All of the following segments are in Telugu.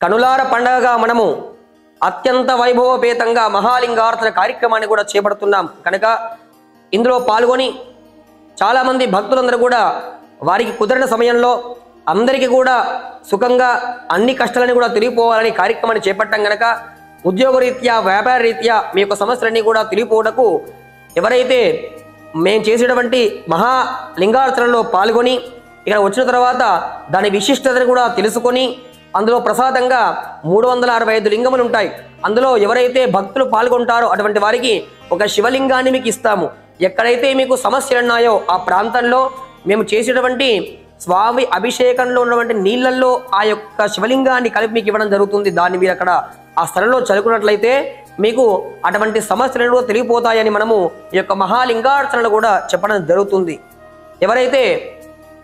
కనులార పండగగా మనము అత్యంత వైభవపేతంగా మహాలింగార్చన కార్యక్రమాన్ని కూడా చేపడుతున్నాం కనుక ఇందులో పాల్గొని చాలామంది భక్తులందరూ కూడా వారికి కుదిరిన సమయంలో అందరికీ కూడా సుఖంగా అన్ని కష్టాలని కూడా తిరిగిపోవాలని కార్యక్రమాన్ని చేపట్టాం కనుక ఉద్యోగరీత్యా వ్యాపార రీత్యా మీ యొక్క సమస్యలన్నీ కూడా తిరిగిపోవటకు ఎవరైతే మేము చేసేటువంటి మహాలింగార్చనలో పాల్గొని ఇక్కడ వచ్చిన తర్వాత దాని విశిష్టతను కూడా తెలుసుకొని అందులో ప్రసాదంగా 365 లింగములు ఉంటాయి. అందులో ఎవరైతే భక్తులు పాల్గొంటారో అటువంటి వారికి ఒక శివలింగాన్ని మీకు ఇస్తాము. ఎక్కడైతే మీకు సమస్యలు ఉన్నాయో ఆ ప్రాంతంలో మేము చేసేటువంటి స్వామి అభిషేకంలో ఉన్నటువంటి నీళ్ళల్లో ఆ యొక్క శివలింగాన్ని కలిపి మీకు ఇవ్వడం జరుగుతుంది. దాన్ని మీరు అక్కడ ఆ స్థలంలో చదువుకున్నట్లయితే మీకు అటువంటి సమస్యలు కూడా తెలిగిపోతాయని మనము ఈ యొక్క మహాలింగార్చనలు కూడా చెప్పడం జరుగుతుంది. ఎవరైతే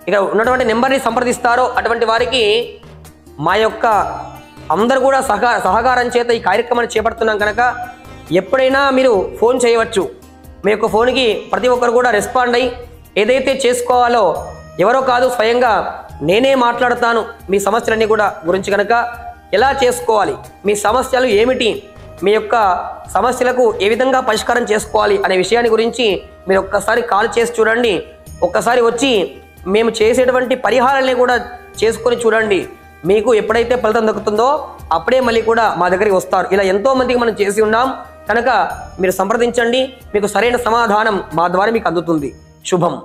ఇక్కడ ఉన్నటువంటి నెంబర్ని సంప్రదిస్తారో అటువంటి వారికి మా యొక్క అందరూ కూడా సహకారం చేత ఈ కార్యక్రమాన్ని చేపడుతున్నాం కనుక ఎప్పుడైనా మీరు ఫోన్ చేయవచ్చు. మీ యొక్క ఫోన్కి ప్రతి ఒక్కరు కూడా రెస్పాండ్ అయ్యి ఏదైతే చేసుకోవాలో ఎవరో కాదు స్వయంగా నేనే మాట్లాడతాను మీ సమస్యలన్నీ కూడా గురించి కనుక ఎలా చేసుకోవాలి, మీ సమస్యలు ఏమిటి, మీ యొక్క సమస్యలకు ఏ విధంగా పరిష్కారం చేసుకోవాలి అనే విషయాన్ని గురించి మీరు ఒక్కసారి కాల్ చేసి చూడండి. ఒక్కసారి వచ్చి మేము చేసేటువంటి పరిహారాలని కూడా చేసుకొని చూడండి. మీకు ఎప్పుడైతే ఫలితం దక్కుతుందో అప్పుడే మళ్ళీ కూడా మా దగ్గరికి వస్తారు. ఇలా ఎంతో మందికి మనం చేసి ఉన్నాం కనుక మీరు సంప్రదించండి. మీకు సరైన సమాధానం మా ద్వారా మీకు అందుతుంది. శుభం.